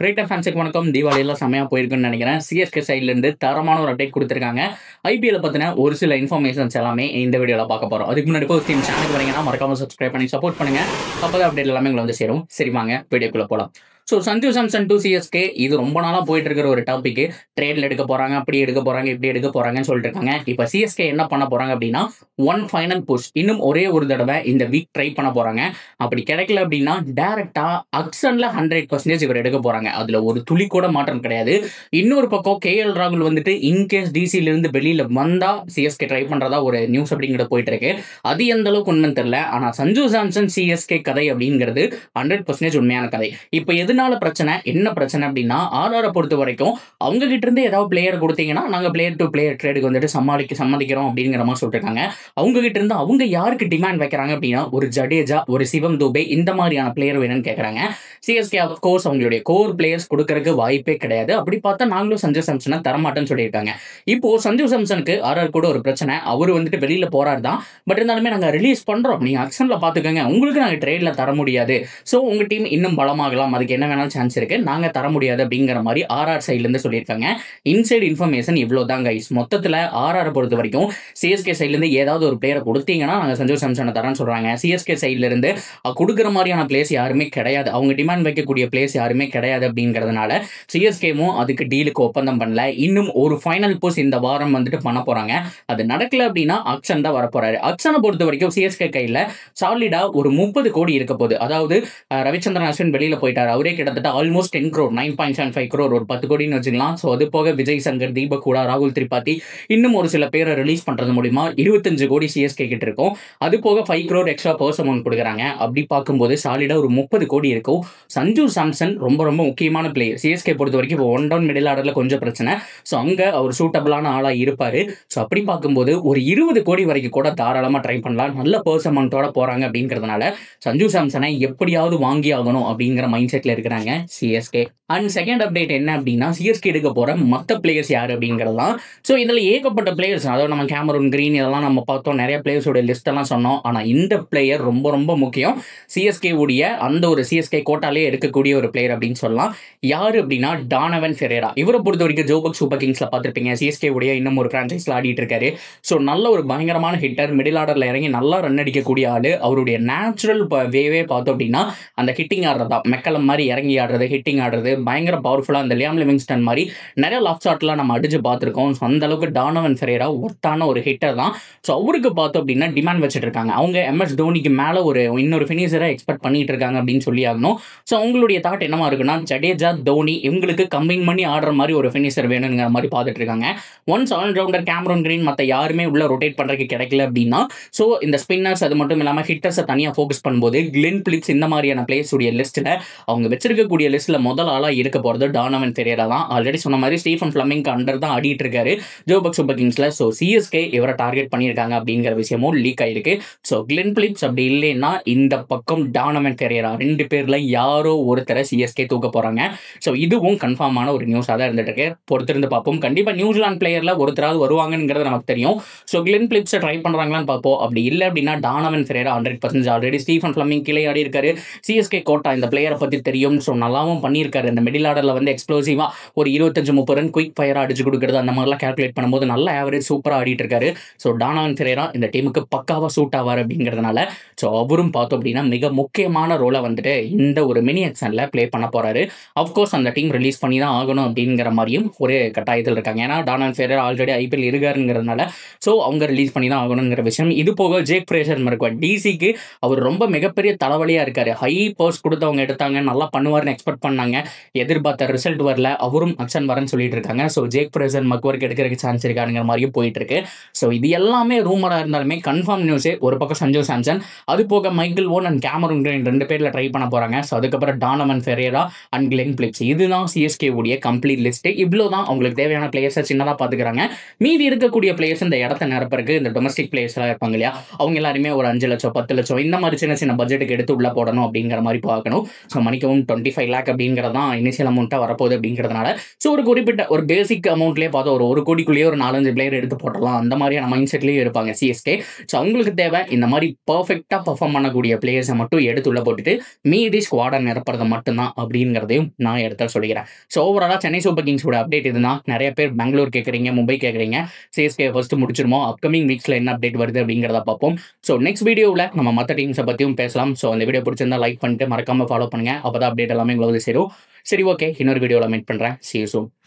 Cricket ஃபேன்ஸுக்கு வணக்கம். தீபாவளியெல்லாம் செமையா போயிருக்குன்னு நினைக்கிறேன். சிஎஸ்கே சைட்லேருந்து தரமான ஒரு அப்டேட் கொடுத்துருக்காங்க. ஐபிஎல் பற்றின ஒரு சில இன்ஃபர்மேஷன்ஸ் எல்லாமே இந்த வீடியோவில் பார்க்க போகிறோம். அதுக்கு முன்னாடி போய் டீம் சேனலுக்கு வரீங்கன்னா மறக்காம சப்ஸ்கிரைப் பண்ணி சப்போர்ட் பண்ணுங்க. அப்போ தான் அப்டேட் எல்லாமே உங்களை வந்து சேரும். சரி வாங்க வீடியோக்குள்ளே போகலாம். So Sanju Samson to CSK இது ரொம்ப நாளாக போயிட்டு இருக்கிற ஒரு டாபிக். ட்ரேடில் எடுக்க போகிறாங்க, அப்படி எடுக்க போகிறாங்க, இப்படி எடுக்க போகிறாங்கன்னு சொல்லிட்டு இருக்காங்க. இப்போ சிஎஸ்கே என்ன பண்ண போகிறாங்க அப்படின்னா ஒன் ஃபைனல் புஷ் இன்னும் ஒரே ஒரு தடவை இந்த வீக் ட்ரை பண்ண போகிறாங்க. அப்படி கிடைக்கல அப்படின்னா டேரெக்டாக அக்ஷனில் 100% இவர் எடுக்க போகிறாங்க. அதில் ஒரு துளி கூட மாற்றம் கிடையாது. இன்னொரு பக்கம் கேஎல் ராகுல் வந்துட்டு இன்கேஸ் டிசியிலிருந்து வெளியில் வந்தால் சிஎஸ்கே ட்ரை பண்ணுறதா ஒரு நியூஸ் அப்படிங்கிறது போயிட்டு இருக்கு. அது எந்த அளவுக்கு உண்மைன்னு தெரியல. ஆனால் சஞ்சு சாம்சன் சிஎஸ்கே கதை அப்படிங்கிறது 100% உண்மையான கதை. இப்போ என்ன பிரச்சனை அப்படின்னா ஆர்ஆரை பொறுத்த வரைக்கும் அவங்க கிட்ட இருந்து ஏதாவது பிளேயர் கொடுத்தீங்கன்னா நாங்கள் பிளேயர் டு பிளேயர் ட்ரேடுக்கு வந்துட்டு சம்மதிக்கிறோம் அப்படிங்கிற மாதிரி சொல்லிருக்காங்க. அவங்க கிட்ட இருந்து அவங்க யாருக்கு டிமாண்ட் வைக்கிறாங்க அப்படின்னா ஒரு ஜடேஜா, ஒரு சிவம் துபே இந்த மாதிரியான பிளேயர் வேணும்னு கேட்கறாங்க. சிஎஸ்கே ஆஃப் கோர்ஸ் அவங்களுடைய கோர் பிளேயர்ஸ் கொடுக்கறதுக்கு வாய்ப்பே கிடையாது. அப்படி பார்த்தா நாங்களும் சஞ்சு சாம்சனை தரமாட்டேன்னு சொல்லியிருக்காங்க. இப்போ சஞ்சு சாம்சனுக்கு ஆர்ஆர் கூட ஒரு பிரச்சனை. அவர் வந்துட்டு வெளியில போறாரு தான், பட் இருந்தாலுமே நாங்கள் ரிலீஸ் பண்றோம், நீங்க ஆக்ஷன்ல பாத்துக்கோங்க, உங்களுக்கு நாங்கள் ட்ரேட்ல தர முடியாது, ஸோ உங்க டீம் இன்னும் பலமாகலாம், அதுக்கு என்ன வேணாலும் சான்ஸ் இருக்கு, நாங்க தர முடியாது அப்படிங்கிற மாதிரி ஆர்ஆர் சைட்ல இருந்து சொல்லியிருக்காங்க. இன்சைட் இன்ஃபர்மேஷன் இவ்வளவுதான் கைஸ். மொத்தத்தில் ஆர்ஆர் பொறுத்த வரைக்கும் சிஎஸ்கே சைட்ல இருந்து ஏதாவது ஒரு பிளேயரை கொடுத்தீங்கன்னா நாங்க சஞ்சு சாம்சனை தரேன்னு சொல்றாங்க. சிஎஸ்கே சைட்ல இருந்து கொடுக்குற மாதிரியான பிளேஸ் யாருமே கிடையாது, அவங்க டிமாண்ட் வைக்கக்கூடிய பிளேஸ் யாருமே கிடையாது. அப்படிங்கிறதுனால சிஎஸ்கேவும் அதுக்கு டீலுக்கு ஒப்பந்தம் பண்ணல. இன்னும் ஒரு ஃபைனல் புஷ் இந்த வாரம் வந்துட்டு பண்ண போறாங்க. அது நடக்கல அப்படின்னா அக்ஷன் தான் வரப்போறாரு. அக்ஷனை பொறுத்த வரைக்கும் சிஎஸ்கே கையில சாலிடா ஒரு 30 கோடி இருக்க போகுது. அதாவது ரவிச்சந்திரன் அஸ்வின் வெளியில போயிட்டார், அவரே கிட்டத்தட்ட ஆல்மோஸ்ட் 10 crore 9.75 crore ஒரு 10 கோடின்னு வச்சுக்கலாம். ஸோ அது போக விஜய் சங்கர், தீபக் கூட, ராகுல் திரிபாதி இன்னும் ஒரு சில பேரை ரிலீஸ் பண்றது மூலியமா 25 கோடி சிஎஸ்கே கிட்ட இருக்கும். அது போக 5 crore எக்ஸ்ட்ரா பர்ஸ் அமௌண்ட் கொடுக்குறாங்க. அப்படி பார்க்கும்போது சாலிடா ஒரு 30 கோடி இருக்கும். சஞ்சு சாம்சன் ரொம்ப ரொம்ப முக்கியமான பிளேயர் சிஎஸ்கே பொறுத்த வரைக்கும். இப்போ ஒன் டவுன் மிடில் ஆர்டர்ல கொஞ்சம் பிரச்சனை. ஸோ அங்க அவர் சூட்டபிளான ஆளா இருப்பாரு. ஸோ அப்படி பார்க்கும்போது ஒரு 20 கோடி வரைக்கும் கூட தாராளமா ட்ரை பண்ணலாம். நல்ல பர்ஸ் அமௌண்ட்டோட போறாங்க அப்படிங்கிறதுனால சஞ்சு சாம்சனை எப்படியாவது வாங்கி ஆகணும் அப்படிங்கிற மைண்ட் செட்ல இருக்கிறாங்க சிஎஸ்கே. அண்ட் செகண்ட் அப்டேட் என்ன அப்படின்னா சிஎஸ்கே எடுக்க போற மற்ற பிளேயர்ஸ் யார் அப்படிங்கிறதான். ஸோ இதில் ஏகப்பட்ட பிளேயர்ஸ், அதாவது நம்ம கேமரூன் கிரீன் இதெல்லாம் நம்ம பார்த்தோம், நிறைய பிளேயர்ஸோட லிஸ்ட் எல்லாம் சொன்னோம். ஆனால் இந்த பிளேயர் ரொம்ப ரொம்ப முக்கியம். சிஎஸ்கே உடைய அந்த ஒரு சிஎஸ்கே கோட்டாலே எடுக்கக்கூடிய ஒரு பிளேயர் அப்படின்னு சொல்லலாம். யாரு அப்படின்னா டானவன் ஃபெரேரா. இவரை பொறுத்த வரைக்கும் ஜோபக் சூப்பர் கிங்ஸ்ல பார்த்துருப்பீங்க, சிஎஸ்கே உடைய இன்னும் ஒரு பிரான்ச்சைஸ்ல ஆடிட்டு இருக்காரு. ஸோ நல்ல ஒரு பயங்கரமான ஹிட்டர், மிடில் ஆர்டர்ல இறங்கி நல்லா ரன் அடிக்கக்கூடிய ஆளு. அவருடைய நேச்சுரல் வேவே பார்த்தோம் அப்படின்னா அந்த ஹிட்டிங் ஆடுறதா, மெக்கலம் மாதிரி இறங்கி ஆடுறது, ஹிட்டிங் ஆடுறது பயங்கர பவர்ஃபுல்லா. அந்த லியாம் லிவிங்ஸ்டன் மாதிரி நிறைய லாஃப் ஷாட்லாம் நம்ம அடிச்சு பார்த்துருக்கோம். ஸோ அந்த அளவுக்கு டானவன் ஃபெரேரா ஒர்த்தான ஒரு ஹிட்டர் தான். ஸோ அவருக்கு பார்த்தோம் அப்படின்னா டிமாண்ட் வச்சுட்டு இருக்காங்க. அவங்க எம்எஸ் தோனிக்கு மேல ஒரு இன்னொரு ஃபினிஷரை எக்ஸ்பெக்ட் பண்ணிட்டு இருக்காங்க அப்படின்னு சொல்லி ஆகணும். ஸோ அவங்களுடைய தாட் என்னமா இருக்குன்னா ஜடேஜா, தோனி இவங்களுக்கு கம்பைன் பண்ணி ஆடுற மாதிரி ஒரு ஃபினிஷர் வேணுங்கிற மாதிரி பார்த்துட்டு இருக்காங்க. ஒன்ஸ் ஆல்ரவுண்டர் கேமரூன் கிரீன் மற்ற யாருமே உள்ள ரொட்டேட் பண்றதுக்கு கிடைக்கல அப்படின்னா ஸோ இந்த ஸ்பின்னர்ஸ் அது மட்டும் இல்லாமல் ஹிட்டர்ஸை தனியாக ஃபோக்கஸ் பண்ணும்போது கிளென் பிலிப்ஸ் இந்த மாதிரியான பிளேயர்ஸ் உடைய லிஸ்ட்டில் அவங்க வச்சிருக்கக்கூடிய லிஸ்ட்டில் முதல் ஆளாக இருக்க போகிறது டானவன் ஃபெரேரா தான். ஆல்ரெடி சொன்ன மாதிரி ஸ்டீஃபன் ஃப்ளமிங்க்கு அண்டர் தான் ஆடிட்டு இருக்காரு ஜோபக் சூப்பர் கிங்ஸ்ல. ஸோ சிஎஸ்கே இவரை டார்கெட் பண்ணியிருக்காங்க அப்படிங்கிற விஷயமும் லீக் ஆயிருக்கு. ஸோ கிளென் பிலிப்ஸ் அப்படி இல்லைன்னா இந்த பக்கம் டானவன் ஃபெரேரா, ரெண்டு பேர்ல யாரோ ஒருத்தரை சிஎஸ்கே தூக்க போறாங்க. ஸோ இதுவும் கன்ஃபார்மான ஒரு நியூஸாக தான் இருந்துட்டு இருக்கு. பொறுத்திருந்து பார்ப்போம். கண்டிப்பாக நியூசிலாந்து பிளேயர்ல ஒருத்தராவது வருவாங்கங்கிறது நமக்கு தெரியும். ஸோ கிளென் பிலிப்ஸை ட்ரை பண்றாங்களான்னு பார்ப்போம். அப்படி இல்லை அப்படின்னா டானவன் ஃபெரேரா 100% ஆல்ரெடி ஸ்டீஃபன் ஃப்ளமிங் கீழே ஆடி இருக்காரு. சிஎஸ்கே கோட்டா இந்த பிளேயரை பத்தி தெரியும். ஸோ நல்லாவும் பண்ணியிருக்காரு. இந்த மிடில் ஆர்டர்ல வந்து எக்ஸ்ப்ளோசிவா ஒரு 25-30 ரன் குயிக் ஃபயரா அடிச்சு கொடுக்குறது அந்த மாதிரிலாம் கால்குலேட் பண்ணும்போது நல்ல ஆவரேஜ் சூப்பராக ஆடிட்டு இருக்காரு. ஸோ டானவன் ஃபெரேரா இந்த டீமுக்கு பக்காவா சூட் ஆவார் அப்படிங்கிறதுனால ஸோ அவரும் பார்த்தோம் அப்படின்னா மிக முக்கியமான ரோலை வந்துட்டு இந்த ஒரு மினி ஆக்ஷன்ல பிளே பண்ண போறாரு. அஃப்கோர்ஸ் அந்த டீம் ரிலீஸ் பண்ணி தான் ஆகணும் அப்படிங்கிற மாதிரியும் ஒரு கட்டாயத்தில் இருக்காங்க. ஏன்னா டானவன் ஃபெரேரா ஆல்ரெடி ஐபிஎல் இருக்காருங்கிறதுனால ஸோ அவங்க ரிலீஸ் பண்ணி தான் ஆகணுங்கிற விஷயம். இது போக ஜேக் ஃப்ரேசர் இருக்கும் டிசிக்கு, அவர் ரொம்ப மிகப்பெரிய தலைவலியா இருக்காரு. ஹை பர்ஸ் கொடுத்து அவங்க எடுத்தாங்க, நல்லா பண்ணுவார்னு எக்ஸ்பெக்ட் பண்ணாங்க, எதிர்பார்த்த ரிசல்ட் வரல, அவரும் அக்ஷன் வரன்னு சொல்லிட்டு இருக்காங்க. ஸோ ஜேக் ஃப்ரேசர் மக்வர்க்கு எடுக்கிறதுக்கு சான்ஸ் இருக்காருங்கிற மாதிரியும் போயிட்டு இருக்கு. ஸோ இது எல்லாமே ரூமரா இருந்தாலுமே கன்ஃபார்ம் நியூஸே. ஒரு பக்கம் சஞ்சு சாம்சன், அது போக Michael Owen and Cameron Green ரெண்டு பேர்ல ட்ரை பண்ண போறாங்க. ஸோ அதுக்கப்புறம் Donovan Ferreira and Glenn Phillips. இதுதான் சிஎஸ்கே உடைய கம்ப்ளீட் லிஸ்ட். இவ்வளவுதான் அவங்களுக்கு தேவையான பிளேயர்ஸை சின்னதாக பார்த்துக்கிறாங்க. மீதி இருக்கக்கூடிய பிளேயர்ஸ் இந்த இடத்த நிரப்பறக்கு இந்த டொமஸ்டிக் பிளேயர்ஸ் எல்லாம் இருப்பாங்க இல்லையா, அவங்க எல்லாருமே ஒரு 5 லட்சம் 10 லட்சம் இந்த மாதிரி சின்ன சின்ன பட்ஜெட்டுக்கு எடுத்து உள்ள போடணும் அப்படிங்கிற மாதிரி பார்க்கணும். ஸோ மணிக்கவும் 25 லேக் அப்படிங்கிறது தான் இனிஷியல் அமௌண்ட்டாக வரப்போகுது அப்படிங்கிறதுனால ஸோ ஒரு குறிப்பிட்ட ஒரு பேசிக் அமௌண்ட்லேயே பார்த்தா ஒரு கோடிக்குள்ளேயே ஒரு 4-5 பிளேயர் எடுத்து போட்டலாம் அந்த மாதிரியான மைண்ட் செட்லேயே இருப்பாங்க சிஎஸ்கே. ஸோ அவங்களுக்கு தேவை இந்த மாதிரி பர்ஃபெக்டாக பர்ஃபார்ம் பண்ணக்கூடிய பிளேயர்ஸை மட்டும் எடுத்து உள்ள போட்டுட்டு மீதி ஸ்குவாடை நிரப்புறது மட்டும்தான் அப்படிங்கிறதையும் நான் எடுத்து சொல்லிக்கிறேன். ஸோ ஓவராலாக சென்னை சூப்பர் கிங்ஸோட அப்டேட் இதுதான். நிறைய பேர் பெங்களூர் கேட்குறீங்க, மும்பை கேட்குறீங்க. சிஎஸ்கே ஃபர்ஸ்ட் முடிச்சிருமோ, அப்கமிங் வீக்ஸில் என்ன அப்டேட் வருது அப்படிங்கிறத பார்ப்போம். ஸோ நெக்ஸ்ட் வீடியோவில் நம்ம மற்ற டீம்ஸை பற்றியும் பேசலாம். ஸோ அந்த வீடியோ பிடிச்சிருந்தா லைக் பண்ணிட்டு மறக்காம ஃபாலோ பண்ணுங்க. அப்போ தான் அப்டேட் எல்லாமே உங்களுக்கு சேரும். சரி, ஓகே, இன்னொரு வீடியோவில் மீட் பண்ணுறேன். See you soon.